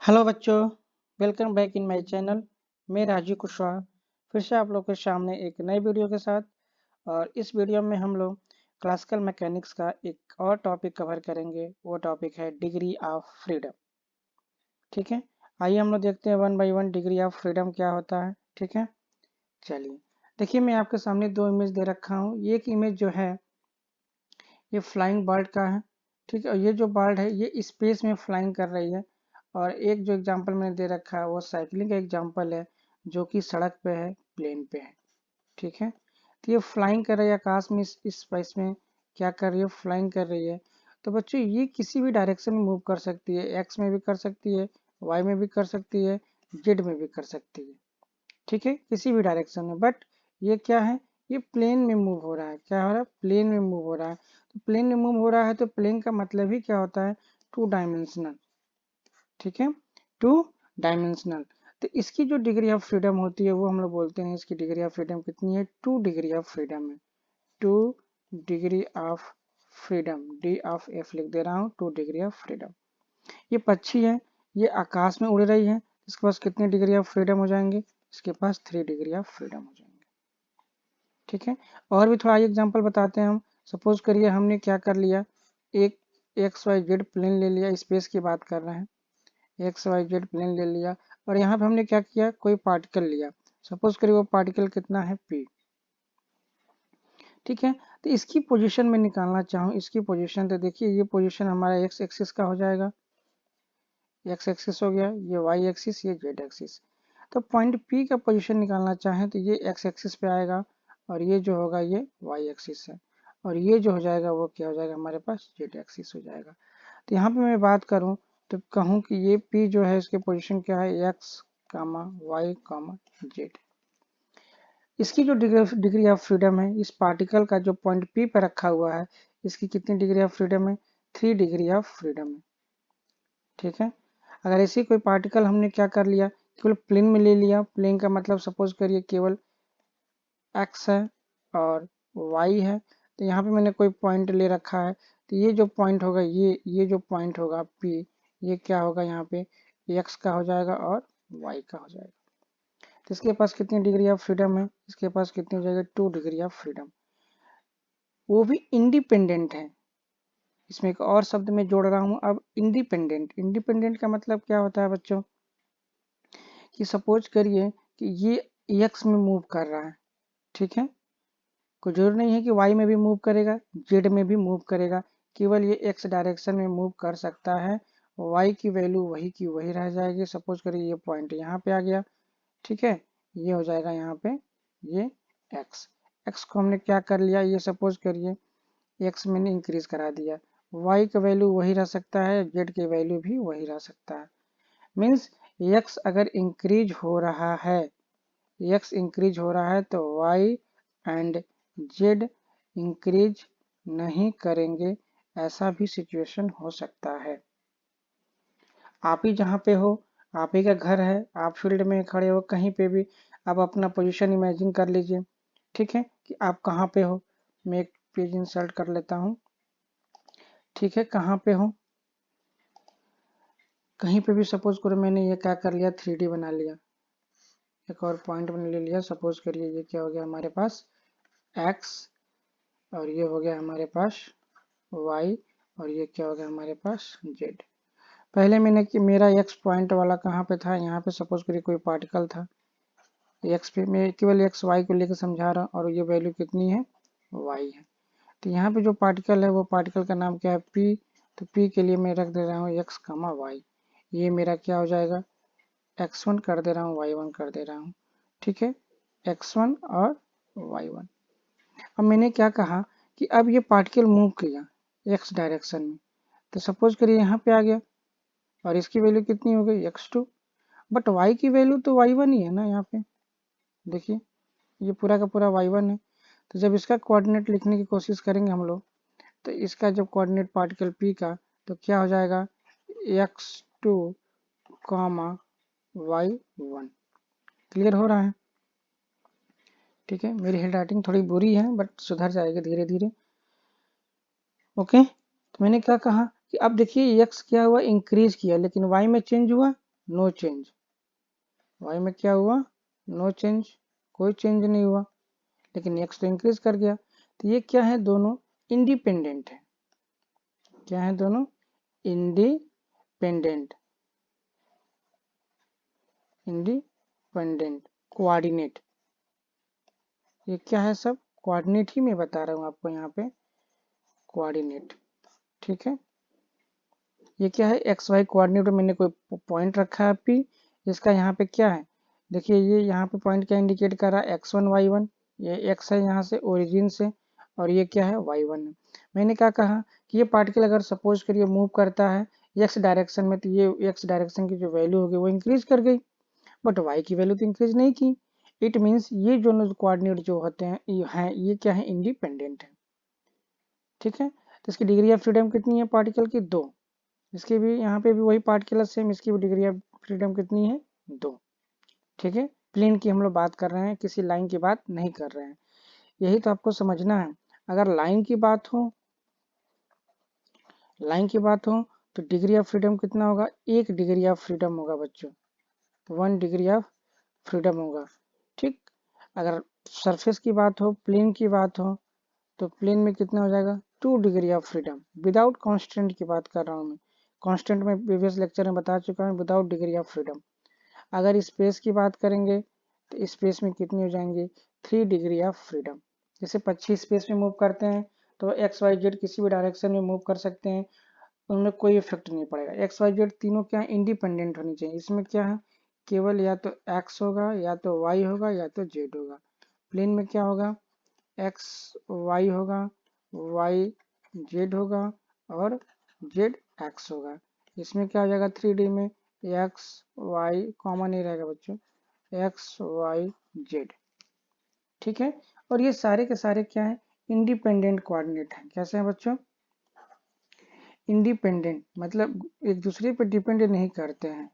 Hello बच्चों, welcome back in my channel. मैं राजीव कुशवाहा फिर से आप लोग के सामने एक नई वीडियो के साथ। और इस वीडियो में हम लोग क्लासिकल मैकेनिक्स का एक और टॉपिक कवर करेंगे। वो टॉपिक है डिग्री ऑफ फ्रीडम। ठीक है, आइए हम लोग देखते हैं one by one degree of freedom क्या होता है। ठीक है, चलिए देखिए, मैं आपके सामने दो इमेज दे रखा हूँ। एक इमेज जो है ये फ्लाइंग बर्ड का है। ठीक है, और ये जो बर्ड है ये स्पेस में फ्लाइंग कर रही है। और एक जो एग्जांपल मैंने दे रखा है वो साइकिलिंग का एग्जांपल है, जो कि सड़क पे है, प्लेन पे है। ठीक है, तो ये फ्लाइंग कर रही है आकाश में, इस स्पेस में क्या कर रही है, फ्लाइंग कर रही है। तो बच्चों ये किसी भी डायरेक्शन में मूव कर सकती है, एक्स में भी कर सकती है, वाई में भी कर सकती है, जेड में भी कर सकती है। ठीक है, किसी भी डायरेक्शन में। बट ये क्या है, ये प्लेन में मूव हो रहा है। क्या हो रहा है, प्लेन में मूव हो रहा है। तो प्लेन में मूव हो रहा है तो प्लेन का मतलब ही क्या होता है, टू डायमेंशनल। ठीक है, टू डायमेंशनल। तो इसकी जो डिग्री ऑफ फ्रीडम होती है वो हम लोग बोलते हैं, इसकी डिग्री ऑफ फ्रीडम कितनी है, 2 डिग्री ऑफ फ्रीडम है। 2 degree of freedom, D of F लिख दे रहा हूँ, 2 डिग्री ऑफ फ्रीडम। ये पक्षी है, ये आकाश में उड़ रही है, इसके पास कितनी डिग्री ऑफ फ्रीडम हो जाएंगे, इसके पास 3 डिग्री ऑफ फ्रीडम हो जाएंगे। ठीक है, और भी थोड़ा एग्जांपल बताते हैं हम। सपोज करिए हमने क्या कर लिया, एक एक्स वाई जेड प्लेन ले लिया, स्पेस की बात कर रहे हैं। एक्स वाई जेड प्लेन ले लिया और यहाँ पे हमने क्या किया, कोई पार्टिकल लिया। सपोज करिए वो पार्टिकल कितना है, पी। ठीक है, तो इसकी पोजीशन में निकालना चाहूँ, इसकी पोजीशन, तो देखिए ये पोजीशन हमारा एक्स एक्सिस का हो जाएगा, एक्स एक्सिस हो गया, ये वाई एक्सिस, ये जेड एक्सिस। तो पॉइंट पी का पोजीशन निकालना चाहें तो ये एक्स एक्सिस पे आएगा और ये जो होगा ये वाई एक्सिस है, और ये जो हो जाएगा वो क्या हो जाएगा, हमारे पास जेड एक्सिस हो जाएगा। तो यहाँ पे मैं बात करूँ तो कहूँ कि ये पी जो है इसके पोजीशन क्या है, एक्स कामा वाई कामा जेड। इसकी जो डिग्री ऑफ फ्रीडम है, इस पार्टिकल का जो पॉइंट पी पर रखा हुआ है, इसकी कितनी डिग्री ऑफ फ्रीडम है, 3 डिग्री ऑफ फ्रीडम है। ठीक है, अगर ऐसे कोई पार्टिकल हमने क्या कर लिया, केवल प्लेन में ले लिया, प्लेन का मतलब सपोज करिए केवल एक्स है और वाई है, तो यहाँ पे मैंने कोई पॉइंट ले रखा है, तो ये जो पॉइंट होगा, ये जो पॉइंट होगा पी, ये क्या होगा, यहाँ पे एक्स का हो जाएगा और वाई का हो जाएगा। तो इसके पास कितनी डिग्री ऑफ फ्रीडम है, इसके पास कितनी हो जाएगी, 2 डिग्री ऑफ फ्रीडम। वो भी इंडिपेंडेंट है। इसमें एक और शब्द मैं जोड़ रहा हूँ अब, इंडिपेंडेंट। इंडिपेंडेंट का मतलब क्या होता है बच्चों, कि सपोज करिए कि ये एक्स में मूव कर रहा है। ठीक है, कोई जरूर नहीं है कि वाई में भी मूव करेगा, जेड में भी मूव करेगा, केवल ये एक्स डायरेक्शन में मूव कर सकता है। वाई की वैल्यू वही की वही रह जाएगी। सपोज करिए ये पॉइंट यहाँ पे आ गया। ठीक है, ये हो जाएगा यहाँ पे ये एक्स। एक्स को हमने क्या कर लिया, ये सपोज करिए एक्स मैंने इंक्रीज करा दिया, वाई का वैल्यू वही रह सकता है, जेड की वैल्यू भी वही रह सकता है। मीन्स एक्स अगर इंक्रीज हो रहा है, एक्स इंक्रीज हो रहा है तो वाई एंड जेड इंक्रीज नहीं करेंगे, ऐसा भी सिचुएशन हो सकता है। आप ही जहाँ पे हो, आप ही का घर है, आप फील्ड में खड़े हो कहीं पे भी, आप अपना पोजीशन इमेजिन कर लीजिए। ठीक है, कि आप कहाँ पे हो। मैं एक पेज इंसर्ट कर लेता हूँ। ठीक है, कहाँ पे हो, कहीं पे भी सपोज करो मैंने ये क्या कर लिया, 3D बना लिया, एक और पॉइंट बना ले लिया। सपोज करिए ये क्या हो गया हमारे पास, x, और ये हो गया हमारे पास y, और ये क्या हो गया हमारे पास z। पहले मैंने कि मेरा x पॉइंट वाला कहाँ पे था, यहाँ पे सपोज करिए कोई पार्टिकल था, x पे मैं केवल x y को लेकर समझा रहा हूँ, और ये वैल्यू कितनी है, y है। तो यहाँ पे जो पार्टिकल है वो पार्टिकल का नाम क्या है, p। तो p के लिए मैं रख दे रहा हूँ x, y। ये मेरा क्या हो जाएगा, x1 कर दे रहा हूँ, y1 कर दे रहा हूँ। ठीक है, x1 और y1। अब मैंने क्या कहा कि अब ये पार्टिकल मूव किया x डायरेक्शन में, तो सपोज करिए यहाँ पे आ गया और इसकी वैल्यू कितनी हो गई, x2। बट y की वैल्यू तो y1 ही है ना, यहाँ पे देखिए ये पूरा का पूरा y1 है। तो जब इसका कोऑर्डिनेट लिखने की कोशिश करेंगे हम लोग, तो इसका जब कोऑर्डिनेट पार्टिकल p का, तो क्या हो जाएगा, x2 y1। क्लियर हो रहा है। ठीक है, मेरी हैंड राइटिंग थोड़ी बुरी है बट सुधर जाएगी धीरे धीरे। ओके, तो मैंने क्या कहा कि अब देखिए x क्या हुआ, इंक्रीज किया, लेकिन y में चेंज हुआ, नो चेंज, y में क्या हुआ, नो चेंज, कोई चेंज नहीं हुआ, लेकिन x तो इंक्रीज कर गया। तो ये क्या है, दोनों इंडिपेंडेंट है। क्या है, दोनों इंडिपेंडेंट, इंडिपेंडेंट कोऑर्डिनेट। ये क्या है, सब कोऑर्डिनेट ही मैं बता रहा हूँ आपको यहाँ पे, कोऑर्डिनेट। ठीक है, ये क्या है, एक्स वाई कोऑर्डिनेट में मैंने कोई पॉइंट रखा है पी, इसका यहाँ पे क्या है, देखिए ये यहाँ पे पॉइंट क्या इंडिकेट कर रहा है, x1 y1, ये x है यहाँ से ओरिजिन से, और ये क्या है, y1 है। मैंने क्या कहा कि ये पार्टिकल अगर सपोज करिए मूव करता है x डायरेक्शन में, तो ये x डायरेक्शन की जो वैल्यू होगी वो इंक्रीज कर गई, बट y की वैल्यू तो इंक्रीज नहीं की। इट मीन्स ये जो कोऑर्डिनेट जो होते हैं ये क्या है, इंडिपेंडेंट है। ठीक है, तो इसकी डिग्री ऑफ फ्रीडम कितनी है पार्टिकल की, 2। इसके भी यहाँ पे भी वही पार्टिकल सेम, इसकी भी डिग्री ऑफ फ्रीडम कितनी है, 2। ठीक है, प्लेन की हम लोग बात कर रहे हैं, किसी लाइन की बात नहीं कर रहे हैं। यही तो आपको समझना है। अगर लाइन की बात हो, लाइन की बात हो तो डिग्री ऑफ फ्रीडम कितना होगा, 1 डिग्री ऑफ फ्रीडम होगा बच्चों, 1 डिग्री ऑफ फ्रीडम होगा। ठीक, अगर सरफेस की बात हो, प्लेन की बात हो, तो प्लेन में कितना हो जाएगा, 2 degree of freedom. Without constant की बात कर रहा हूँ मैं, कांस्टेंट में प्रीवियस लेक्चर में बता चुका हूँ, विदाउट डिग्री ऑफ फ्रीडम। अगर स्पेस की बात करेंगे तो स्पेस में कितनी हो जाएंगे, 3 डिग्री ऑफ फ्रीडम। जैसे पक्षी स्पेस में मूव करते हैं तो एक्स वाई जेड किसी भी डायरेक्शन में मूव कर सकते हैं, उनमें कोई इफेक्ट नहीं पड़ेगा। एक्स वाई जेड तीनों क्या इंडिपेंडेंट होनी चाहिए। इसमें क्या है, केवल या तो एक्स होगा, या तो वाई होगा, या तो जेड होगा। प्लेन में क्या होगा, एक्स वाई होगा, वाई जेड होगा, और जेड एक्स होगा। इसमें क्या हो जाएगा, 3D में एक्स वाई कॉमन ही रहेगा बच्चों, एक्स वाई जेड। ठीक है, और ये सारे के सारे क्या है, इंडिपेंडेंट कोऑर्डिनेट हैं। कैसे हैं बच्चों, इंडिपेंडेंट, मतलब एक दूसरे पर डिपेंड नहीं करते हैं।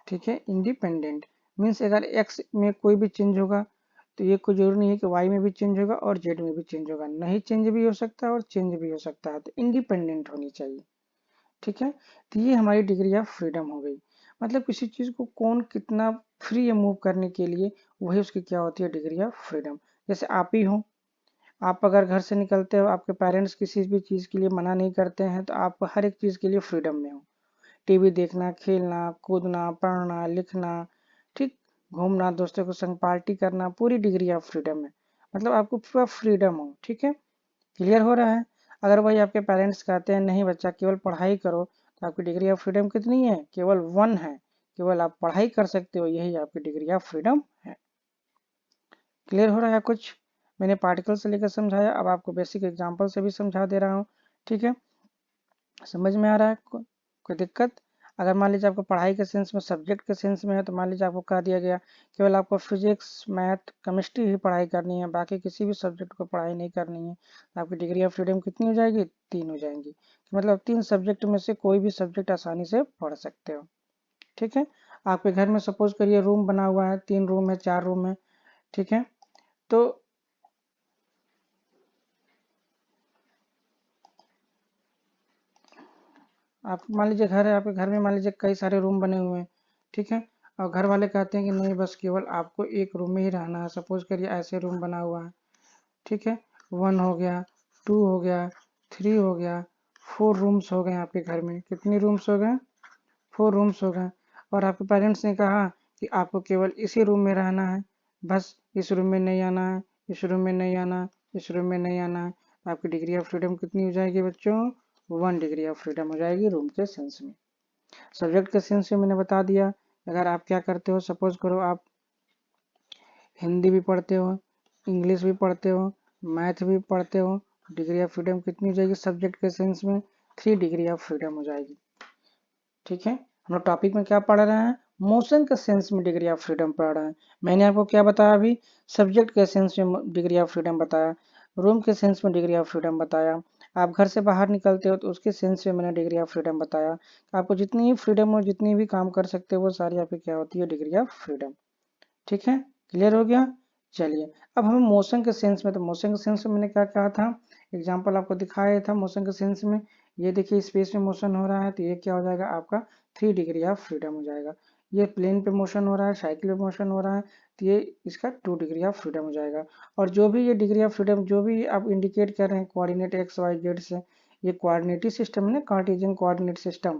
ठीक है, इंडिपेंडेंट मीन्स अगर एक्स में कोई भी चेंज होगा तो ये कोई जरूरी नहीं है कि वाई में भी चेंज होगा और जेड में भी चेंज होगा, नहीं चेंज भी हो सकता है और चेंज भी हो सकता है, तो इंडिपेंडेंट होनी चाहिए। ठीक है, तो ये हमारी डिग्री ऑफ फ्रीडम हो गई। मतलब किसी चीज को कौन कितना फ्री है मूव करने के लिए, वही उसकी क्या होती है, डिग्री ऑफ फ्रीडम। जैसे आप ही हो, आप अगर घर से निकलते हो, आपके पेरेंट्स किसी भी चीज के लिए मना नहीं करते हैं, तो आप हर एक चीज के लिए फ्रीडम में हो। टीवी देखना, खेलना, कूदना, पढ़ना, लिखना, ठीक, घूमना, दोस्तों के संग पार्टी करना, पूरी डिग्री ऑफ फ्रीडम है। मतलब आपको पूरा फ्रीडम हो। ठीक है, क्लियर हो रहा है। अगर वही आपके पेरेंट्स कहते हैं नहीं बच्चा केवल पढ़ाई करो, तो आपकी डिग्री ऑफ फ्रीडम कितनी है, केवल 1 है, केवल आप पढ़ाई कर सकते हो, यही आपकी डिग्री ऑफ फ्रीडम है। क्लियर हो रहा है कुछ, मैंने पार्टिकल से लेकर समझाया, अब आपको बेसिक एग्जांपल से भी समझा दे रहा हूँ। ठीक है, समझ में आ रहा है, कोई दिक्कत। अगर मान लीजिए आपको पढ़ाई के सेंस में, सब्जेक्ट के सेंस में है, तो मान लीजिए आपको कह दिया गया केवल आपको फिजिक्स, मैथ, केमिस्ट्री ही पढ़ाई करनी है, बाकी किसी भी सब्जेक्ट को पढ़ाई नहीं करनी है, तो आपकी डिग्री ऑफ फ्रीडम कितनी हो जाएगी, 3 हो जाएंगी। मतलब 3 सब्जेक्ट में से कोई भी सब्जेक्ट आसानी से पढ़ सकते हो। ठीक है, आपके घर में सपोज करिए रूम बना हुआ है, 3 रूम है, 4 रूम है। ठीक है, तो आप मान लीजिए घर है, आपके घर में मान लीजिए कई सारे रूम बने हुए हैं। ठीक है, और घर वाले कहते हैं कि नहीं बस केवल आपको एक रूम में ही रहना है, सपोज करिए ऐसे रूम बना हुआ है। ठीक है, 1 हो गया, 2 हो गया, 3 हो गया, 4 रूम्स हो गए आपके घर में। कितनी रूम्स हो गए, 4 रूम्स हो गए। और आपके पेरेंट्स ने कहा कि आपको केवल इसी रूम में रहना है, बस इस रूम में नहीं आना है, इस रूम में नहीं आना है, इस रूम में नहीं आना है। तो आपकी डिग्री ऑफ फ्रीडम कितनी हो जाएगी बच्चों, 1 डिग्री ऑफ फ्रीडम हो जाएगी रूम के सेंस में। सब्जेक्ट के सेंस में मैंने बता दिया, अगर आप क्या करते हो, सपोज करो आप हिंदी भी पढ़ते हो, इंग्लिश भी पढ़ते हो, मैथ भी पढ़ते हो, डिग्री ऑफ फ्रीडम कितनी हो जाएगी सब्जेक्ट के सेंस में, 3 डिग्री ऑफ फ्रीडम हो जाएगी। ठीक है, हम लोग टॉपिक में क्या पढ़ रहे हैं, मोशन के सेंस में डिग्री ऑफ फ्रीडम पढ़ रहे हैं। मैंने आपको क्या बताया अभी, सब्जेक्ट के सेंस में डिग्री ऑफ फ्रीडम बताया, रूम के सेंस में डिग्री ऑफ फ्रीडम बताया, आप घर से बाहर निकलते हो तो उसके सेंस में मैंने डिग्री ऑफ फ्रीडम बताया। आपको जितनी ही फ्रीडम हो, जितनी भी काम कर सकते हो, वो सारी आपकी क्या होती है, डिग्री ऑफ फ्रीडम। ठीक है, क्लियर हो गया। चलिए, अब हमें मोशन के सेंस में, तो मोशन के सेंस में मैंने क्या कहा था, एग्जाम्पल आपको दिखाया था मोशन के सेंस में। ये देखिए स्पेस में मोशन हो रहा है, तो ये क्या हो जाएगा आपका, 3 डिग्री ऑफ फ्रीडम हो जाएगा। ये प्लेन पे मोशन हो रहा है, साइकिल पे मोशन हो रहा है, तो ये इसका 2 डिग्री ऑफ फ्रीडम हो जाएगा। और जो भी ये डिग्री ऑफ फ्रीडम जो भी आप इंडिकेट कर रहे हैं कोऑर्डिनेट एक्स वाई जेड से, ये कोऑर्डिनेट सिस्टम है ना, कार्टेशियन कोऑर्डिनेट सिस्टम।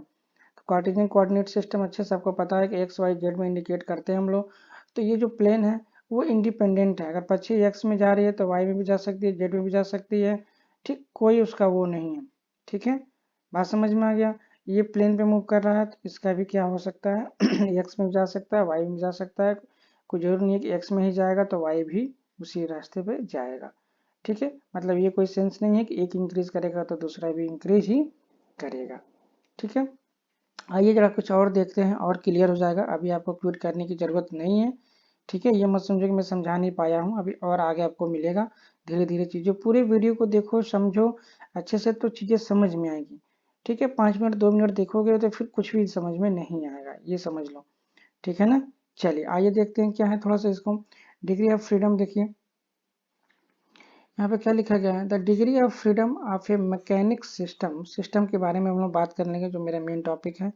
तो कार्टेशियन कोऑर्डिनेट सिस्टम अच्छे से आपको पता है कि एक्स वाई जेड में इंडिकेट करते हैं हम लोग। तो ये जो प्लेन है वो इंडिपेंडेंट है, अगर पक्षी एक्स में जा रही है तो वाई में भी जा सकती है, जेड में भी जा सकती है, ठीक, कोई उसका वो नहीं है। ठीक है, बात समझ में आ गया। ये प्लेन पे मूव कर रहा है तो इसका भी क्या हो सकता है एक्स में भी जा सकता है, वाई में भी जा सकता है। कोई जरूर नहीं है कि एक्स में ही जाएगा तो वाई भी उसी रास्ते पे जाएगा। ठीक है, मतलब ये कोई सेंस नहीं है कि एक इंक्रीज करेगा तो दूसरा भी इंक्रीज ही करेगा। ठीक है, आइए जरा कुछ और देखते हैं और क्लियर हो जाएगा, अभी आपको क्विट करने की ज़रूरत नहीं है। ठीक है, ये मत समझो कि मैं समझा नहीं पाया हूँ, अभी और आगे आपको मिलेगा। धीरे धीरे चीज़ों पूरे वीडियो को देखो समझो अच्छे से तो चीज़ें समझ में आएगी। ठीक है, 5 मिनट 2 मिनट देखोगे तो फिर कुछ भी समझ में नहीं आएगा, ये समझ लो। ठीक है ना, चलिए आइए देखते हैं क्या है थोड़ा सा इसको। डिग्री ऑफ फ्रीडम देखिए, यहाँ पे क्या लिखा गया है, the degree of freedom of A mechanic system, system के बारे में हम लोग बात कर लेंगे जो मेरा मेन टॉपिक है,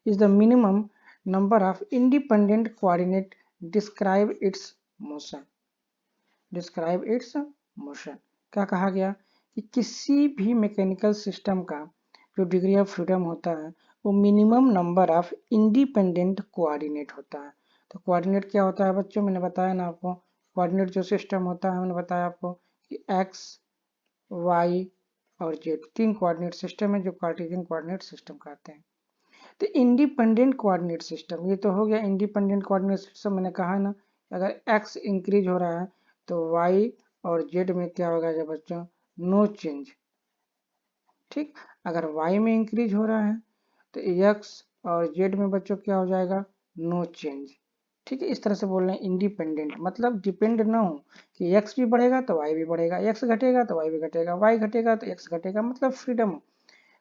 is the minimum number of independent coordinate describe its motion, describe its motion। क्या कहा गया कि किसी भी मैकेनिकल सिस्टम का जो डिग्री ऑफ फ्रीडम होता है वो minimum number of independent coordinate होता है। तो कोऑर्डिनेट क्या होता है बच्चों, मैंने बताया ना आपको, कोऑर्डिनेट जो सिस्टम होता है मैंने बताया आपको कि एक्स वाई और जेड 3 कोऑर्डिनेट सिस्टम है जो कार्टेशियन कोऑर्डिनेट सिस्टम कहते हैं। तो इंडिपेंडेंट कोऑर्डिनेट सिस्टम, ये तो हो गया इंडिपेंडेंट कोऑर्डिनेट सिस्टम। मैंने कहा ना अगर x इंक्रीज हो रहा है तो y और z में क्या होगा जब बच्चों, नो चेंज। ठीक, अगर y में इंक्रीज हो रहा है तो x और z में बच्चों क्या हो जाएगा, नो चेंज। ठीक है, इस तरह से बोल रहे हैं इंडिपेंडेंट, मतलब डिपेंड ना हो कि x भी बढ़ेगा तो y भी बढ़ेगा, x घटेगा तो y भी घटेगा, y घटेगा तो x घटेगा, मतलब फ्रीडम हो,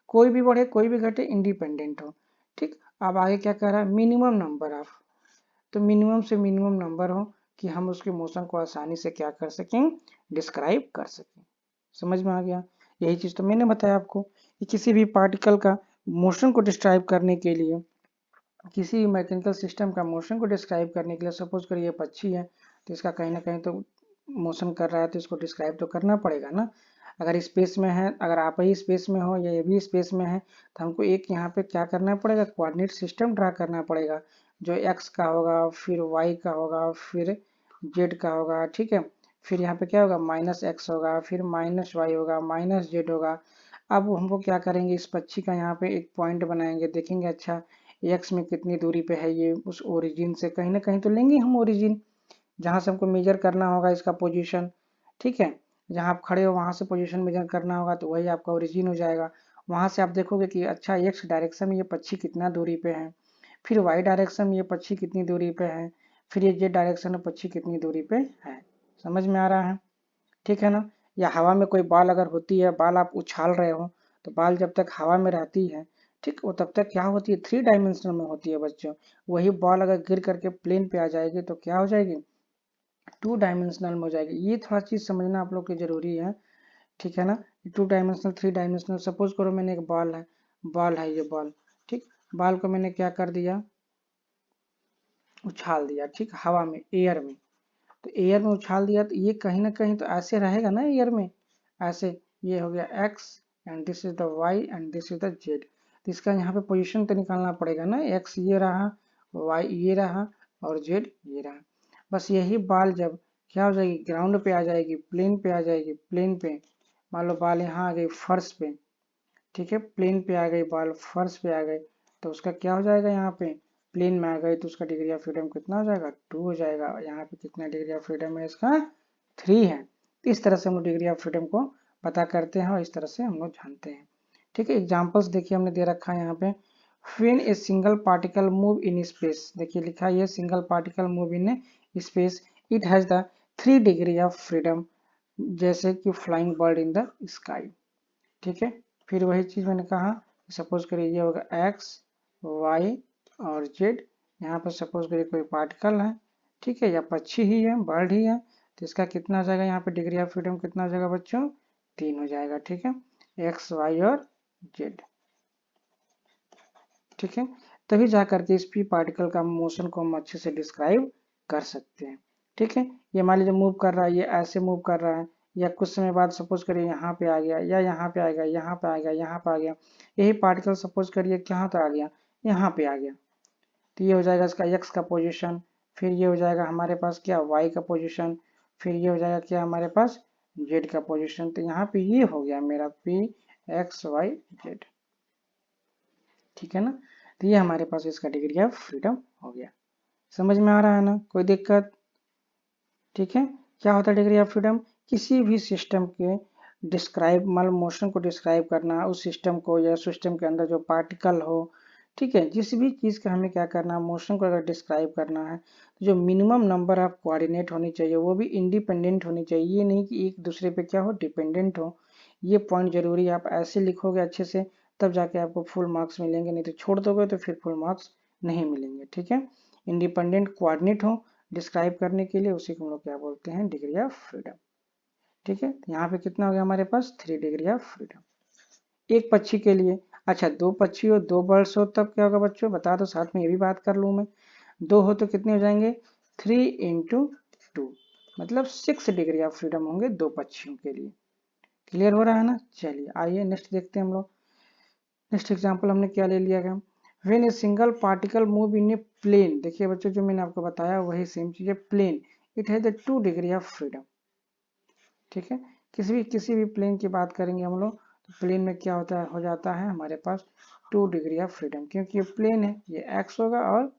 कोई भी बढ़े कोई भी घटे, इंडिपेंडेंट हो। ठीक, अब आगे क्या कह रहा है, मिनिमम नंबर ऑफ, तो मिनिमम से मिनिमम नंबर हो कि हम उसके मोशन को आसानी से क्या कर सकें, डिस्क्राइब कर सकें। समझ में आ गया, यही चीज तो मैंने बताया आपको कि किसी भी पार्टिकल का मोशन को डिस्क्राइब करने के लिए, किसी भी मैकेनिकल सिस्टम का मोशन को डिस्क्राइब करने के लिए, सपोज करिए पक्षी है तो इसका कहीं ना कहीं तो मोशन कर रहा है तो इसको डिस्क्राइब तो करना पड़ेगा ना। अगर स्पेस में है, अगर आप ही स्पेस में हो या ये भी स्पेस में है तो हमको एक यहाँ पे क्या करना पड़ेगा, कोऑर्डिनेट सिस्टम ड्रा करना पड़ेगा जो एक्स का होगा, फिर वाई का होगा, फिर जेड का होगा। ठीक है, फिर यहाँ पे क्या होगा, माइनस एक्स होगा, फिर माइनस वाई होगा, माइनस जेड होगा। अब हमको क्या करेंगे, इस पक्षी का यहाँ पे एक पॉइंट बनाएंगे, देखेंगे अच्छा एक्स में कितनी दूरी पे है ये उस ओरिजिन से, कहीं ना कहीं तो लेंगे हम ओरिजिन जहां से हमको मेजर करना होगा इसका पोजीशन। ठीक है, जहां आप खड़े हो वहां से पोजीशन मेजर करना होगा तो वही आपका ओरिजिन हो जाएगा। वहां से आप देखोगे कि अच्छा एक्स डायरेक्शन में ये पक्षी कितना दूरी पे है, फिर वाई डायरेक्शन में ये पक्षी कितनी दूरी पे है, फिर ये जेड डायरेक्शन में पक्षी कितनी दूरी पे है। समझ में आ रहा है, ठीक है ना। या हवा में कोई बॉल अगर होती है, बॉल आप उछाल रहे हो तो बॉल जब तक हवा में रहती है, ठीक, वो तब तक क्या होती है, 3 डायमेंशनल में होती है बच्चों। वही बॉल अगर गिर करके प्लेन पे आ जाएगी तो क्या हो जाएगी, 2 डायमेंशनल में हो जाएगी। ये थोड़ा चीज समझना आप लोग के जरूरी है। ठीक है ना, 2 डायमेंशनल 3 डायमेंशनल, सपोज करो मैंने एक बॉल है, बॉल है ये बॉल, ठीक, बॉल को मैंने क्या कर दिया, उछाल दिया, ठीक, हवा में, एयर में। तो एयर में उछाल दिया तो ये कहीं ना कहीं तो ऐसे रहेगा ना एयर में, ऐसे। ये हो गया x and this is the y and this is the z। तो इसका यहाँ पे पोजीशन तो निकालना पड़ेगा ना, x ये रहा, y ये रहा और z ये रहा। बस यही बॉल जब क्या हो जाएगी, ग्राउंड पे आ जाएगी, प्लेन पे आ जाएगी, प्लेन पे, मान लो बॉल यहाँ आ गई फर्श पे, ठीक है, प्लेन पे आ गई बॉल, फर्श पे आ गई, तो उसका क्या हो जाएगा, यहाँ पे प्लेन में आ गई तो उसका डिग्री ऑफ फ्रीडम कितना हो जाएगा, 2 हो जाएगा। यहाँ पे कितना डिग्री ऑफ फ्रीडम है इसका, 3 है। इस तरह से हम लोग डिग्री ऑफ फ्रीडम को पता करते हैं और इस तरह से हम लोग जानते हैं। ठीक है, एग्जाम्पल्स देखिए हमने दे रखा है यहाँ पे, when a single particle move in space, देखिए लिखा है single particle move in space, it has the 3 degree of freedom, जैसे कि flying bird in the sky. ठीक है, फिर वही चीज मैंने कहा, सपोज करिए ये होगा x y और z, यहाँ पर सपोज करिए कोई पार्टिकल है, ठीक है, या पक्षी ही है, बर्ड ही है, तो इसका कितना हो जाएगा, यहाँ पे डिग्री ऑफ फ्रीडम कितना हो जाएगा बच्चों, 3 हो जाएगा। ठीक है, x y और z। ठीक है, तभी जा करके इस पी पार्टिकल का मोशन को हम अच्छे से डिस्क्राइब कर सकते हैं। ठीक है, ये मान लीजिए मूव कर रहा है, ये ऐसे मूव कर रहा है, या कुछ समय बाद सपोज करिए यहाँ पे आ गया, या यहाँ पे आएगा, यहाँ पे आ गया, यहाँ पे आ गया, यही पार्टिकल सपोज करिए कहाँ तक आ गया, यहाँ पे आ गया, तो ये हो जाएगा इसका x का पोजीशन, फिर ये हो जाएगा हमारे पास क्या y का पोजीशन, फिर ये हो जाएगा क्या हमारे पास z का पोजीशन। तो यहाँ पे ये हो गया मेरा p x y z। ठीक है ना, तो ये हमारे पास इसका डिग्री ऑफ फ्रीडम हो गया। समझ में आ रहा है ना, कोई दिक्कत? ठीक है, क्या होता है डिग्री ऑफ फ्रीडम? किसी भी सिस्टम के डिस्क्राइब मतलब मोशन को डिस्क्राइब करना, उस सिस्टम को या सिस्टम के अंदर जो पार्टिकल हो, ठीक है, जिस भी चीज़ का हमें क्या करना है, मोशन को अगर डिस्क्राइब करना है तो जो मिनिमम नंबर ऑफ कोऑर्डिनेट होनी चाहिए वो भी इंडिपेंडेंट होनी चाहिए, ये नहीं कि एक दूसरे पे क्या हो, डिपेंडेंट हो। ये पॉइंट जरूरी है, आप ऐसे लिखोगे अच्छे से तब जाके आपको फुल मार्क्स मिलेंगे, नहीं तो छोड़ दोगे तो फिर फुल मार्क्स नहीं मिलेंगे। ठीक है, इंडिपेंडेंट कोऑर्डिनेट हो डिस्क्राइब करने के लिए, उसी को हम लोग क्या बोलते हैं, डिग्री ऑफ फ्रीडम। ठीक है, यहाँ पे कितना हो गया हमारे पास 3 डिग्री ऑफ फ्रीडम एक पक्षी के लिए। अच्छा, 2 पक्षी हो, 2 बर्ड्स हो, तब क्या होगा बच्चों, बता दो, साथ में ये भी बात कर लूँ मैं। 2 हो तो कितने हो जाएंगे, 3 इंटू 2, मतलब 6 डिग्री ऑफ फ्रीडम होंगे 2 पक्षियों के लिए। क्लियर हो रहा है ना? चलिए आइए नेक्स्ट देखते हैं हम लोग। नेक्स्ट एग्जाम्पल हमने क्या ले लिया है, when a single particle move in a plane. देखिए बच्चों, जो मैंने आपको बताया वही सेम चीज है, plane, it has the 2 degree of freedom. ठीक है, किसी भी प्लेन की बात करेंगे हम लोग तो प्लेन में क्या होता है, हो जाता है हमारे पास 2 डिग्री ऑफ फ्रीडम, क्योंकि ये प्लेन है, ये एक्स होगा और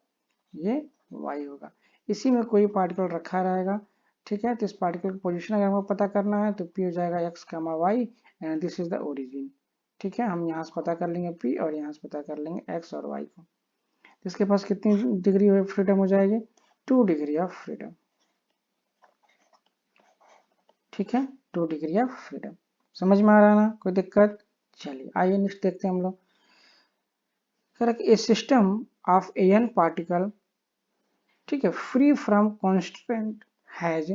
ये वाई होगा। इसी में कोई पार्टिकल रखा रहेगा। ठीक है, तो इस पार्टिकल की पोजीशन अगर हमको पता करना है तो पी हो जाएगा x comma y and this is the origin. ठीक है, हम यहाँ से पता कर लेंगे पी और यहाँ से पता कर लेंगे एक्स और वाई को। तो इसके पास कितनी डिग्री ऑफ फ्रीडम हो जाएगी, 2 डिग्री ऑफ फ्रीडम। ठीक है, 2 डिग्री ऑफ फ्रीडम। समझ में आ रहा है ना, कोई दिक्कत? चलिए आइए नेक्स्ट देखते हैं हम लोग। ए सिस्टम ऑफ एन पार्टिकल, ठीक है, free from constant has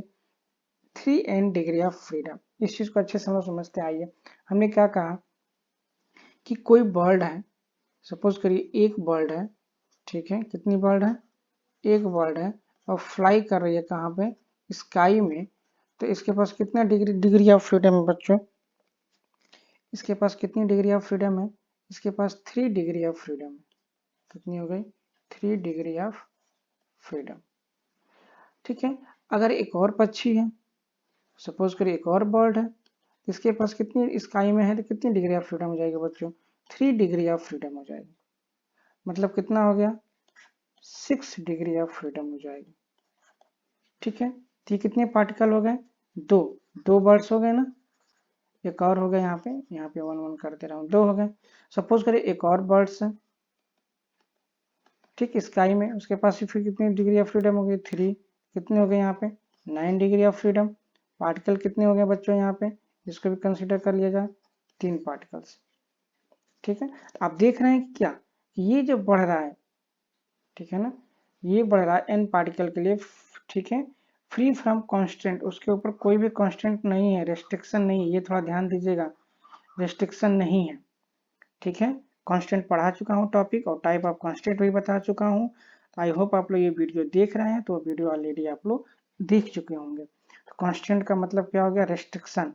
3n degree of freedom. इस चीज को अच्छे से हम लोग समझते आइए। हमने क्या कहा कि कोई बर्ड है, सपोज करिए एक बर्ड है, ठीक है, कितनी बर्ड है, एक बर्ड है, और फ्लाई कर रही है कहाँ पे, स्काई में। तो इसके पास कितना डिग्री ऑफ फ्रीडम है बच्चों, इसके पास कितनी डिग्री ऑफ फ्रीडम है, इसके पास 3 डिग्री ऑफ फ्रीडम है। कितनी हो गई, 3 डिग्री ऑफ फ्रीडम। ठीक है, अगर एक और पक्षी है, सपोज करिए एक और बर्ड है, इसके पास कितनी स्काई में है तो कितनी डिग्री ऑफ फ्रीडम हो जाएगी बच्चों, 3 डिग्री ऑफ फ्रीडम हो जाएगी। मतलब कितना हो गया, 6 डिग्री ऑफ फ्रीडम हो जाएगी। ठीक है, तो ये कितने पार्टिकल हो गए, दो, 2 बर्ड्स हो गए ना, एक और हो गया, यहाँ पे 1 1 करते रहा हूँ, 2 हो गए। सपोज करिए एक और बर्ड्स है, ठीक, स्काई में, उसके पास फिर कितनी डिग्री ऑफ फ्रीडम हो गई, 3। कितने हो गए यहाँ पे, 9 डिग्री ऑफ फ्रीडम। पार्टिकल कितने हो गए बच्चों यहाँ पे, इसको भी कंसिडर कर लिया जाए, 3 पार्टिकल्स। ठीक है, आप देख रहे हैं कि क्या, ये जो बढ़ रहा है, ठीक है ना, ये बढ़ रहा है n पार्टिकल के लिए। ठीक है, फ्री फ्रॉम कांस्टेंट, उसके ऊपर कोई भी कांस्टेंट नहीं है, रेस्ट्रिक्शन नहीं है, ये थोड़ा ध्यान दीजिएगा, रेस्ट्रिक्शन नहीं है। ठीक है, कांस्टेंट पढ़ा चुका हूँ टॉपिक, और टाइप ऑफ कांस्टेंट भी बता चुका हूँ। आई होप आप लोग ये वीडियो देख रहे हैं, तो वीडियो ऑलरेडी आप लोग देख चुके होंगे। तो कांस्टेंट का मतलब क्या हो गया, रेस्ट्रिक्शन।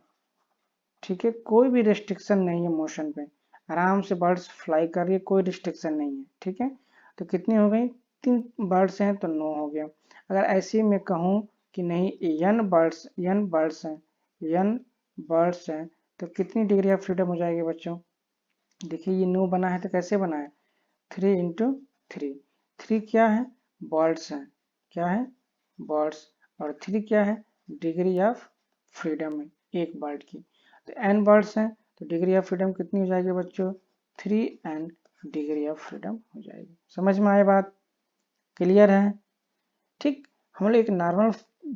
ठीक है, कोई भी रेस्ट्रिक्शन नहीं है मोशन पे, आराम से बर्ड्स फ्लाई कर रही है, कोई रिस्ट्रिक्शन नहीं है। ठीक है, तो कितनी हो गई, 3 बर्ड्स हैं तो 9 हो गया। अगर ऐसे में कहूँ कि नहीं n बर्ड्स हैं, n बर्ड्स हैं, तो कितनी डिग्री ऑफ फ्रीडम हो जाएगी बच्चों। देखिए ये 9 बना है तो कैसे बना है, 3 इंटू 3। 3 क्या है, बर्ड्स हैं, क्या है, बर्ड्स, और 3 क्या है, डिग्री ऑफ फ्रीडम है एक बर्ड की। तो n बर्ड्स हैं तो डिग्री ऑफ फ्रीडम कितनी हो जाएगी बच्चों, 3n डिग्री ऑफ फ्रीडम हो जाएगी। समझ में आए बात, क्लियर है? ठीक, हम लोग एक नॉर्मल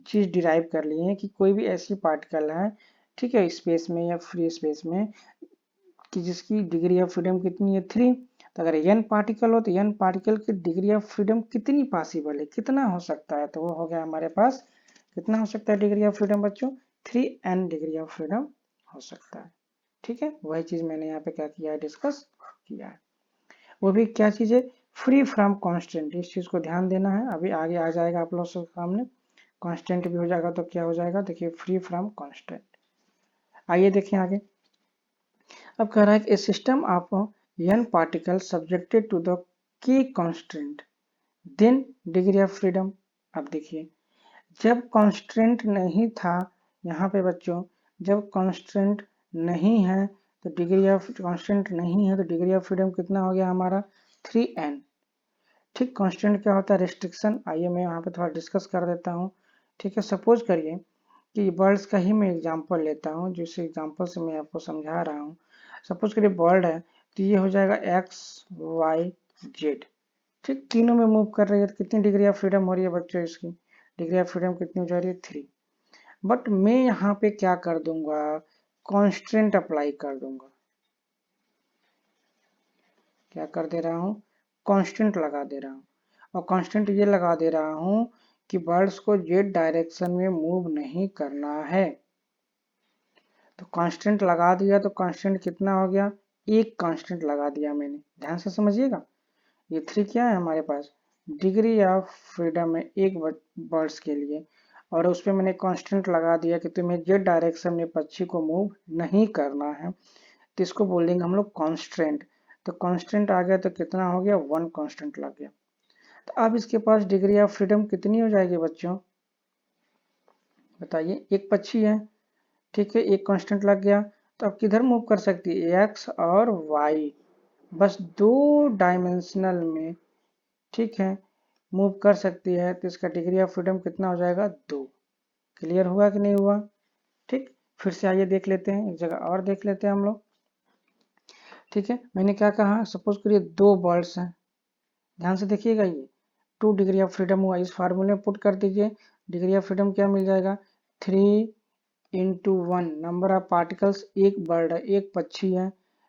चीज डिराइव कर लिए हैं कि कोई भी ऐसी पार्टिकल है, ठीक है, स्पेस में या फ्री स्पेस में, कि जिसकी डिग्री ऑफ फ्रीडम कितनी है, 3। तो अगर n पार्टिकल हो तो n पार्टिकल की डिग्री ऑफ फ्रीडम कितनी पॉसिबल है, कितना हो सकता है, तो वो हो गया हमारे पास, कितना हो सकता है डिग्री ऑफ फ्रीडम बच्चों, 3n डिग्री ऑफ फ्रीडम हो सकता है। ठीक है, वही चीज मैंने यहाँ पे क्या किया है, डिस्कस किया है। वो भी क्या चीज है, फ्री फ्रॉम कांस्टेंट, इस चीज को ध्यान देना है, अभी आगे आ जाएगा आप लोगों के सामने। कांस्टेंट भी हो जाएगा तो क्या हो जाएगा, देखिए फ्री फ्रॉम कांस्टेंट। आइए देखें आगे। अब कह रहा है कि a system of n particle subjected to the key constant then degree of freedom. अब देखिए जब कांस्टेंट नहीं था यहाँ पे बच्चों, जब कांस्टेंट नहीं है तो डिग्री ऑफ कांस्टेंट नहीं है तो डिग्री ऑफ फ्रीडम कितना हो गया हमारा 3n। ठीक, कांस्टेंट क्या होता है, रेस्ट्रिक्शन। आइए मैं यहाँ पे थोड़ा डिस्कस कर देता हूँ। ठीक है, सपोज करिए कि बर्ड्स का ही मैं एग्जांपल लेता हूँ, जिस एग्जांपल से मैं आपको समझा रहा हूँ। सपोज करिए बर्ड है तो ये हो जाएगा एक्स वाई जेड। ठीक, तीनों में मूव कर रही है तो कितनी डिग्री ऑफ फ्रीडम हो रही है बच्चों, इसकी डिग्री ऑफ फ्रीडम कितनी हो जा रही है 3। बट मैं यहाँ पे क्या कर दूंगा, कॉन्स्टेंट अप्लाई कर दूंगा। क्या कर दे रहा हूँ, कांस्टेंट लगा दे रहा हूँ। और कांस्टेंट ये लगा दे रहा हूँ कि बर्ड्स को जेड डायरेक्शन में मूव नहीं करना है। तो कांस्टेंट लगा दिया तो कांस्टेंट कितना हो गया, एक कांस्टेंट लगा दिया मैंने, ध्यान से समझिएगा। ये 3 क्या है हमारे पास, डिग्री ऑफ फ्रीडम है एक बर्ड्स के लिए। और उस पर मैंने कांस्टेंट लगा दिया कि तुम्हें जेड डायरेक्शन में पक्षी को मूव नहीं करना है, तो इसको बोलेंगे हम लोग कांस्टेंट। तो कांस्टेंट आ गया तो कितना हो गया, 1 कांस्टेंट लग गया। तो अब इसके पास डिग्री ऑफ फ्रीडम कितनी हो जाएगी बच्चों, बताइए। एक पक्षी है, ठीक है, एक कांस्टेंट लग गया तो अब किधर मूव कर सकती है, एक्स और वाई, बस 2 डायमेंशनल में, ठीक है, मूव कर सकती है। तो इसका डिग्री ऑफ फ्रीडम कितना हो जाएगा, 2। क्लियर हुआ कि नहीं हुआ। ठीक, फिर से आइए देख लेते हैं, एक जगह और देख लेते हैं हम लोग। ठीक है, मैंने क्या कहा, सपोज करिए 2 बर्ड्स हैं, ध्यान से देखिएगा। ये 2 डिग्री ऑफ फ्रीडम हुआ, इस फार्मूले में पुट कर दीजिए। डिग्री ऑफ फ्रीडम क्या मिल जाएगा, 3 इंटू 1 नंबर ऑफ पार्टिकल्स, एक बर्ड है एक पक्षी है,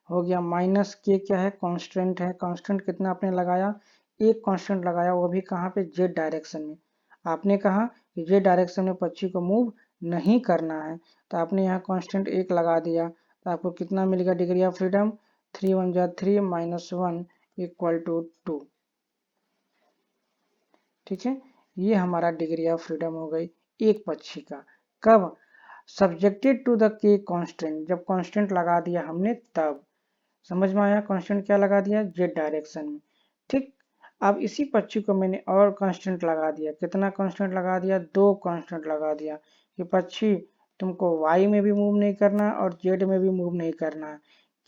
हो गया माइनस के क्या है, कांस्टेंट है। कांस्टेंट कितना आपने लगाया, एक कांस्टेंट लगाया, वो भी कहाँ पे, जेड डायरेक्शन में। आपने कहा कि जेड डायरेक्शन में पक्षी को मूव नहीं करना है, तो आपने यहाँ कांस्टेंट एक लगा दिया, तो आपको कितना मिलेगा डिग्री ऑफ फ्रीडम, 3 1 जा 3 माइनस 1 इक्वल टू 2। ठीक है, ये हमारा डिग्री ऑफ फ्रीडम हो गई एक पक्षी का। कब, सब्जेक्टेड टू द के कांस्टेंट, जब कांस्टेंट लगा दिया हमने तब। समझ में आया, कांस्टेंट क्या लगा दिया, जेड डायरेक्शन में। ठीक, अब इसी पक्षी को मैंने और कांस्टेंट लगा दिया, कितना कांस्टेंट लगा दिया, 2 कांस्टेंट लगा दिया कि पक्षी तुमको वाई में भी मूव नहीं करना और जेड में भी मूव नहीं करना है,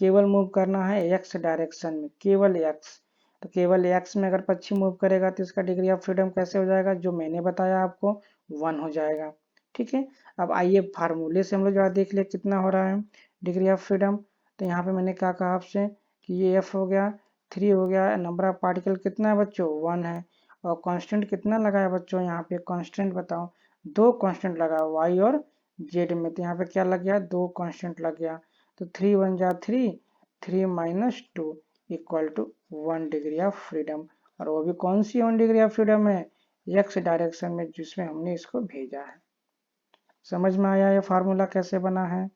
केवल मूव करना है एक्स डायरेक्शन में, केवल एक्स। तो केवल एक्स में अगर पक्षी मूव करेगा तो इसका डिग्री ऑफ फ्रीडम कैसे हो जाएगा, जो मैंने बताया आपको 1 हो जाएगा। ठीक है, अब आइए फार्मूले से हम लोग जरा देख ले कितना हो रहा है डिग्री ऑफ फ्रीडम। तो यहाँ पे मैंने क्या कहा आपसे कि ये एफ हो गया, 3 हो गया, नंबर ऑफ पार्टिकल कितना है बच्चों, 1 है। और कांस्टेंट कितना लगाया बच्चों, यहाँ पे कांस्टेंट बताओ, 2 कांस्टेंट लगा वाई और जेड में, तो यहाँ पे क्या लग गया, 2 कांस्टेंट लग गया। तो 3 1 जा 3, 3 माइनस 2 equal to 1 degree of freedom. और वो भी कौन सी 1 डिग्री ऑफ फ्रीडम है, एक्स डायरेक्शन में, जिसमें हमने इसको भेजा है। समझ में आया ये फार्मूला कैसे बना है।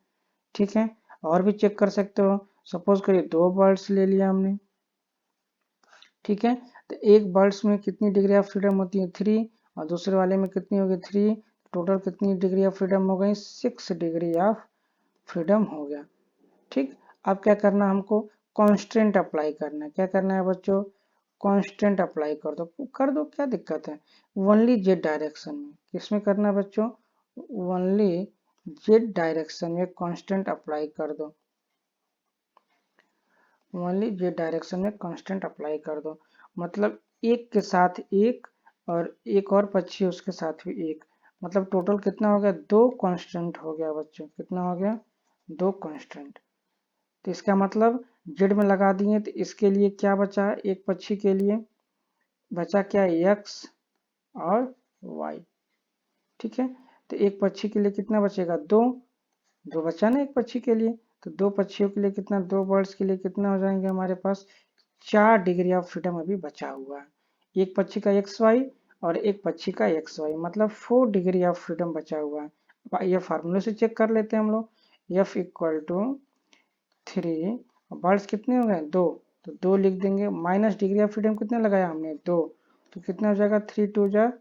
ठीक है, और भी चेक कर सकते हो। सपोज करिए 2 बर्ड्स ले लिया हमने, ठीक है, तो एक बर्ड्स में कितनी डिग्री ऑफ फ्रीडम होती है, 3, और दूसरे वाले में कितनी होगी, 3। टोटल कितनी डिग्री ऑफ फ्रीडम हो गई, 6 डिग्री ऑफ फ्रीडम हो गया। ठीक, अब क्या करना हमको, कांस्टेंट अप्लाई करना है। क्या करना है बच्चों, कांस्टेंट अप्लाई कर दो, क्या दिक्कत है। ओनली जेड डायरेक्शन में, किसमें करना है बच्चों, ओनली जेड डायरेक्शन में कांस्टेंट अप्लाई कर दो, ओनली जेड डायरेक्शन में कांस्टेंट अप्लाई कर दो। मतलब एक के साथ एक और एक और पक्षी उसके साथ भी एक, मतलब टोटल कितना हो गया, 2 कांस्टेंट हो गया बच्चों, कितना हो गया, 2 कांस्टेंट। तो इसका मतलब जेड में लगा दिए तो इसके लिए क्या बचा, एक पक्षी के लिए बचा क्या, एक्स और वाई। ठीक है, तो एक पक्षी के लिए कितना बचेगा, 2, 2 बचा ना एक पक्षी के लिए। तो 2 पक्षियों के लिए कितना, 2 बर्ड्स के लिए कितना हो जाएंगे हमारे पास, 4 डिग्री ऑफ फ्रीडम अभी बचा हुआ है। एक पक्षी का एक्स वाई और एक पक्षी का एक्स वाई, मतलब 4 डिग्री ऑफ फ्रीडम बचा हुआ है। ये फार्मूले से चेक कर लेते हैं हम लोग, एफ इक्वल टू 3, बर्ड्स कितने हो गए, 2, तो 2 लिख देंगे, माइनस डिग्री ऑफ फ्रीडम कितना लगाया हमने 2, तो कितना हो जाएगा 3 2 जा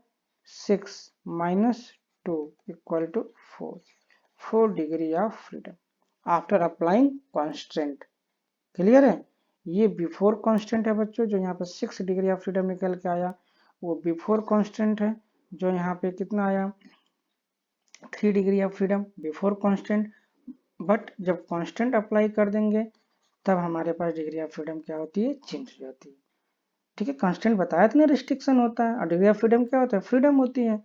6 माइनस 2 equal to 4 degree of freedom after applying constant. Clear है? ये बिफोर कांस्टेंट है बच्चों, जो यहाँ पे 6 डिग्री ऑफ फ्रीडम निकल के आया वो बिफोर कांस्टेंट है, जो यहाँ पे कितना आया 3 degree of freedom before constant. But जब कांस्टेंट अप्लाई कर देंगे तब हमारे पास डिग्री ऑफ फ्रीडम क्या होती है, चेंज हो जाती है। ठीक है, कांस्टेंट बताया था ना रिस्ट्रिक्शन होता है, और डिग्री ऑफ फ्रीडम क्या होता है, फ्रीडम होती है।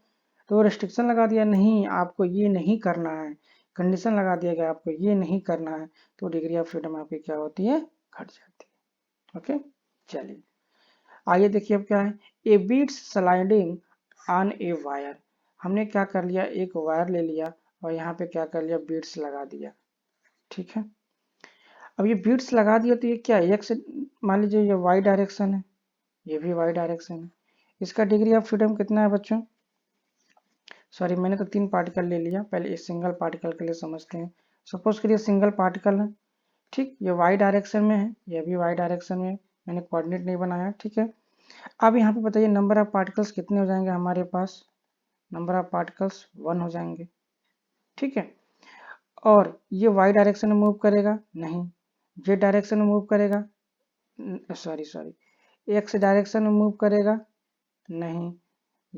तो रिस्ट्रिक्शन लगा दिया, नहीं आपको ये नहीं करना है, कंडीशन लगा दिया गया आपको ये नहीं करना है, तो डिग्री ऑफ फ्रीडम आपकी क्या होती है, घट जाती है। ओके, चलिए आइए देखिए अब क्या है, a beads sliding on a wire. हमने क्या कर लिया, एक वायर ले लिया और यहाँ पे क्या कर लिया, बीट्स लगा दिया। ठीक है, अब ये बीट्स लगा दिया तो ये क्या है, एक्स, मान लीजिए ये वाई डायरेक्शन है, ये भी वाई डायरेक्शन है। इसका डिग्री ऑफ फ्रीडम कितना है बच्चों, सॉरी मैंने तो 3 पार्टिकल ले लिया, पहले इस सिंगल पार्टिकल के लिए समझते हैं। सपोज करिए सिंगल पार्टिकल है, ठीक, ये वाई डायरेक्शन में है, ये भी वाई डायरेक्शन में है, मैंने कोऑर्डिनेट नहीं बनाया। ठीक है, अब यहाँ पे बताइए नंबर ऑफ पार्टिकल्स कितने हो जाएंगे हमारे पास, नंबर ऑफ पार्टिकल्स 1 हो जाएंगे। ठीक है, और ये वाई डायरेक्शन में मूव करेगा नहीं, जेड डायरेक्शन में मूव करेगा, सॉरी एक्स डायरेक्शन में मूव करेगा नहीं,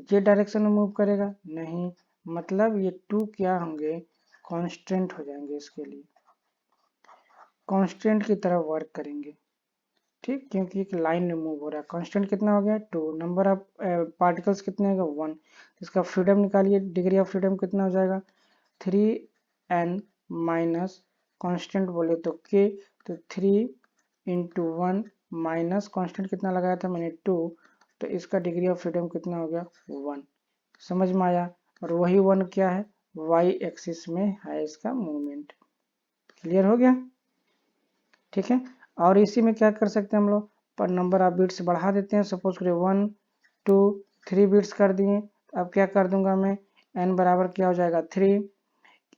जेड डायरेक्शन में मूव करेगा नहीं, मतलब ये 2 क्या होंगे, कांस्टेंट हो जाएंगे, इसके लिए कांस्टेंट की तरह वर्क करेंगे। ठीक, क्योंकि एक लाइन में मूव हो रहा है, कांस्टेंट कितना हो गया 2, नंबर ऑफ पार्टिकल्स कितने होगा 1, इसका फ्रीडम निकालिए, डिग्री ऑफ फ्रीडम कितना हो जाएगा 3n माइनस कांस्टेंट बोले तो k, तो 3 इंटू 1 माइनस कांस्टेंट कितना लगाया था मैंने 2, तो इसका डिग्री ऑफ फ्रीडम कितना हो गया 1। समझ में आया? और वही 1 क्या है, y एक्सिस में है इसका मूवमेंट। क्लियर हो गया? ठीक है, और इसी में क्या कर सकते हैं हम लोग, पर नंबर ऑफ बिट्स बढ़ा देते हैं, सपोज करिए 1 2 3 बिट्स कर दिए, अब क्या कर दूंगा मैं, n बराबर क्या हो जाएगा 3,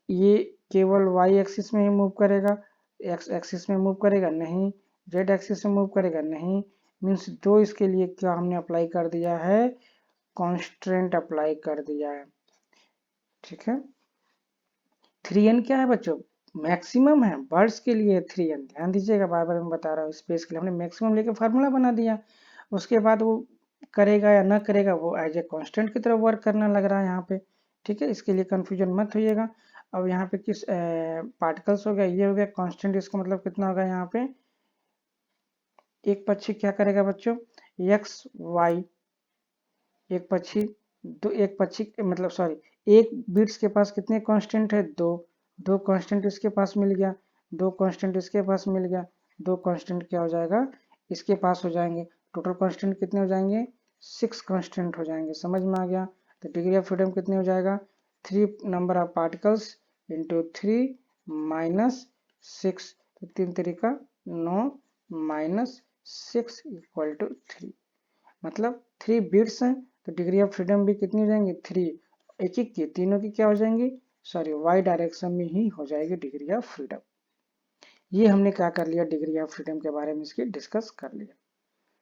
ये केवल y एक्सिस में ही मूव करेगा, x एक्सिस में मूव करेगा नहीं, z एक्सिस में मूव करेगा नहीं, मीन्स 2 इसके लिए क्या हमने अप्लाई कर दिया है, कांस्टेंट अप्लाई कर दिया है। ठीक है, 3n क्या है बच्चों, मैक्सिमम है, बर्ड्स के लिए 3n, ध्यान दीजिएगा, बार बार मैं बता रहा हूँ, स्पेस के लिए हमने मैक्सिमम लेके फार्मूला बना दिया, उसके बाद वो करेगा या ना करेगा वो एज ए कांस्टेंट की तरफ वर्क करना लग रहा है यहाँ पे। ठीक है, इसके लिए कंफ्यूजन मत होइएगा। अब यहाँ पे किस पार्टिकल्स हो गया, ये हो गया कांस्टेंट, इसका मतलब कितना होगा यहाँ पे, एक पक्षी क्या करेगा बच्चों, एक्स वाई, एक पक्षी एक पक्षी मतलब सॉरी, एक बिट्स के पास कितने कांस्टेंट है, दो कांस्टेंट इसके पास मिल गया, दो कांस्टेंट इसके पास मिल गया, दो कांस्टेंट क्या हो जाएगा इसके पास हो जाएंगे, टोटल कांस्टेंट कितने हो जाएंगे 6 कांस्टेंट हो जाएंगे। समझ में आ गया? तो डिग्री ऑफ फ्रीडम कितने हो जाएगा 3 number of particles into 3 minus 6, तो 3 तरीका 9 माइनस 6 इक्वल टू 3, मतलब 3 बिट्स हैं, तो डिग्री ऑफ फ्रीडम भी कितनी हो जाएंगी 3, एक एक की तीनों की क्या हो जाएंगी, सॉरी वाई डायरेक्शन में ही हो जाएगी डिग्री ऑफ फ्रीडम। ये हमने क्या कर लिया, डिग्री ऑफ फ्रीडम के बारे में इसकी डिस्कस कर लिया।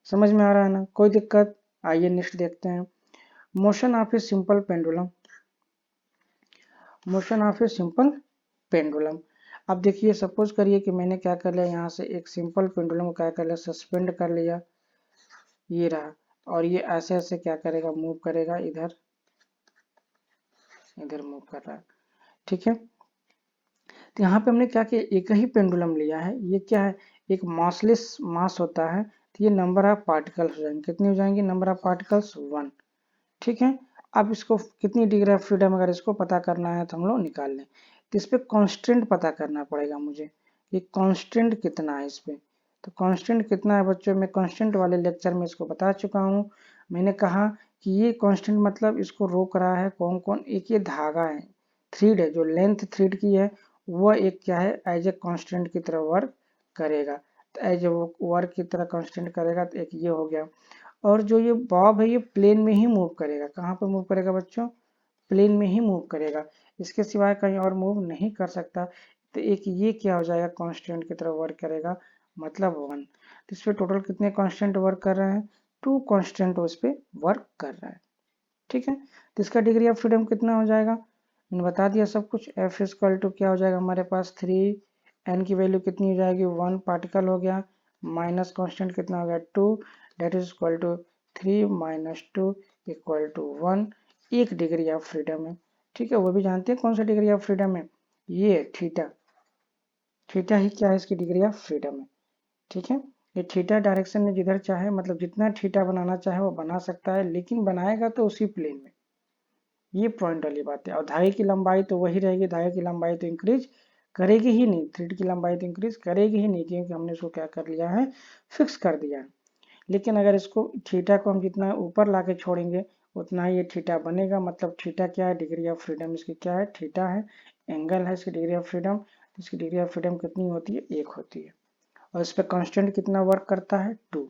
समझ में आ रहा है ना, कोई दिक्कत? आइए नेक्स्ट देखते हैं, motion of a simple pendulum, motion of a simple pendulum. अब देखिए सपोज करिए कि मैंने क्या कर लिया, यहाँ से एक सिंपल पेंडुलम को क्या कर लिया, सस्पेंड कर लिया, ये रहा, और ये ऐसे ऐसे क्या करेगा, मूव करेगा, इधर इधर मूव कर रहा है। ठीक है, तो यहाँ पे हमने क्या किया, एक ही पेंडुलम लिया है, ये क्या है, एक मासलेस मास होता है, तो ये नंबर ऑफ पार्टिकल्स हो जाएंगे, कितने हो जाएंगे, नंबर ऑफ पार्टिकल्स 1। ठीक है, अब इसको कितनी डिग्री ऑफ फ्रीडम अगर इसको पता करना है तो हम लोग निकाल लें, तो इस पर कॉन्स्टेंट पता करना पड़ेगा मुझे, ये कॉन्स्टेंट कितना है इस पर। तो कॉन्स्टेंट कितना है बच्चों, मैं कॉन्स्टेंट वाले लेक्चर में इसको बता चुका हूँ। मैंने कहा कि ये कॉन्स्टेंट मतलब इसको रोक रहा है कौन कौन, एक ये धागा है, थ्रेड है, जो लेंथ थ्रेड की है वह एक क्या है, एज ए कांस्टेंट की तरह वर्क करेगा, तो एज ए वर्क की तरह कांस्टेंट करेगा, तो एक ये हो गया। और जो ये बॉब है ये प्लेन में ही मूव करेगा, कहाँ पर मूव करेगा बच्चों, प्लेन में ही मूव करेगा, इसके सिवाय कहीं और मूव नहीं कर सकता, तो एक ये क्या हो जाएगा, कांस्टेंट की तरह वर्क करेगा, मतलब 1। इस पर टोटल कितने कांस्टेंट वर्क कर रहे हैं, 2 कांस्टेंट उस पर वर्क कर रहा है। ठीक है, तो इसका डिग्री ऑफ फ्रीडम कितना हो जाएगा, मैंने बता दिया सब कुछ। एफ इक्वल टू क्या हो जाएगा हमारे पास 3, एन की वैल्यू कितनी हो जाएगी 1 पार्टिकल हो गया, माइनस कांस्टेंट कितना हो गया 2, दैट इज इक्वल टू 3 माइनस 2 इक्वल टू 1, एक डिग्री ऑफ फ्रीडम है। ठीक है, वो भी जानते हैं कौन सा डिग्री ऑफ फ्रीडम है, ये थीटा, थीटा ही क्या है इसकी डिग्री ऑफ फ्रीडम है। ठीक है, ये थीटा डायरेक्शन में जिधर चाहे, मतलब जितना थीटा बनाना चाहे वो बना सकता है, लेकिन बनाएगा तो उसी प्लेन में, ये पॉइंट वाली बात है। और धागे की लंबाई तो वही रहेगी, धागे की लंबाई तो इंक्रीज करेगी ही नहीं, थ्रेड की लंबाई तो इंक्रीज करेगी ही नहीं, क्योंकि हमने इसको क्या कर लिया है, फिक्स कर दिया है। लेकिन अगर इसको थीटा को हम जितना ऊपर ला के छोड़ेंगे उतना ही ये थीटा बनेगा, मतलब थीटा क्या है, डिग्री ऑफ फ्रीडम इसकी क्या है, थीटा है, एंगल है इसकी डिग्री ऑफ फ्रीडम, तो इसकी डिग्री ऑफ फ्रीडम कितनी होती है, 1 होती है। और इस पर कांस्टेंट कितना वर्क करता है, 2।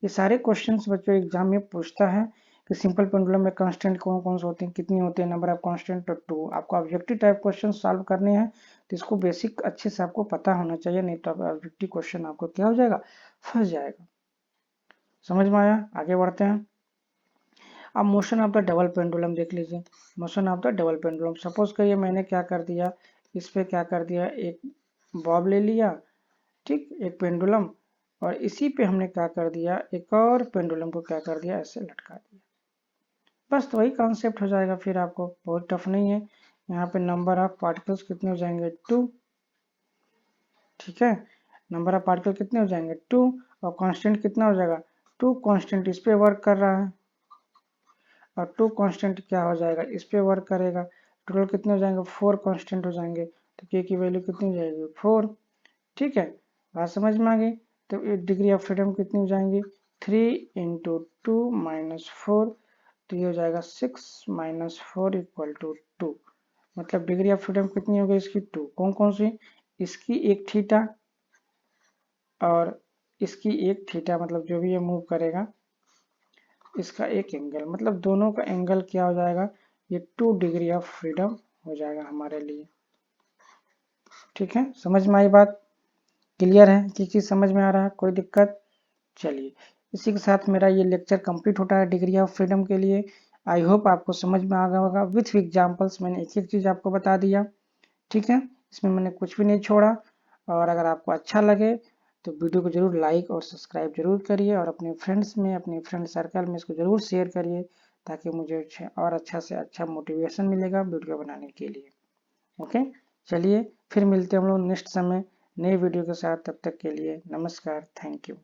ये सारे क्वेश्चंस बच्चों एग्जाम में पूछता है कि सिंपल पेंडुलम में कांस्टेंट कौन कौन से होते हैं, कितनी होते हैं, नंबर ऑफ कांस्टेंट, तो 2। आपको ऑब्जेक्टिव टाइप क्वेश्चन सॉल्व करने हैं तो इसको बेसिक अच्छे से आपको पता होना चाहिए, नहीं तो ऑब्जेक्टिव क्वेश्चन आपको क्या हो जाएगा, फंस जाएगा। समझ में आया, आगे बढ़ते हैं। अब motion of the double pendulum देख लीजिए, motion of the double pendulum. Suppose करिए मैंने क्या कर दिया, इस पे क्या कर दिया, एक बॉब ले लिया, ठीक, एक पेंडुलम, और इसी पे हमने क्या कर दिया, एक और पेंडुलम को क्या कर दिया, ऐसे लटका दिया। बस तो वही कॉन्सेप्ट हो जाएगा, फिर आपको बहुत टफ नहीं है। यहाँ पे नंबर ऑफ पार्टिकल्स कितने हो जाएंगे, 2। ठीक है, नंबर ऑफ पार्टिकल कितने हो जाएंगे, 2, और कांस्टेंट कितना हो जाएगा, 2 कांस्टेंट इस पे वर्क कर रहा है, और 2 कांस्टेंट क्या हो जाएगा, इस पे वर्क करेगा। टोटल कितने हो जाएंगे, 4 कांस्टेंट हो जाएंगे, तो के की वैल्यू कितनी हो जाएगी, 4। ठीक है, बात समझ में आ गई। तो डिग्री ऑफ फ्रीडम कितनी हो जाएंगी, 3 इंटू 2 माइनस 4, तो ये हो जाएगा 6 माइनस 4 इक्वल टू 2। मतलब डिग्री ऑफ फ्रीडम कितनी हो गई इसकी, 2। कौन कौन सी, इसकी एक थीटा और इसकी एक थीटा, मतलब जो भी ये मूव करेगा इसका एक एंगल, मतलब दोनों का एंगल क्या हो जाएगा, ये 2 डिग्री ऑफ फ्रीडम हो जाएगा हमारे लिए। ठीक है, समझ में आई बात, क्लियर है, कि चीज समझ में आ रहा है, कोई दिक्कत। चलिए, इसी के साथ मेरा ये लेक्चर कंप्लीट होता है डिग्री ऑफ फ्रीडम के लिए। आई होप आपको समझ में आ गया होगा, विथ एग्जांपल्स मैंने एक एक चीज आपको बता दिया। ठीक है, इसमें मैंने कुछ भी नहीं छोड़ा। और अगर आपको अच्छा लगे तो वीडियो को जरूर लाइक और सब्सक्राइब जरूर करिए, और अपने फ्रेंड्स में, अपने फ्रेंड सर्कल में इसको जरूर शेयर करिए, ताकि मुझे और अच्छा से अच्छा मोटिवेशन मिलेगा वीडियो बनाने के लिए। ओके, चलिए फिर मिलते हैं हम लोग नेक्स्ट समय नए वीडियो के साथ, तब तक के लिए नमस्कार, थैंक यू।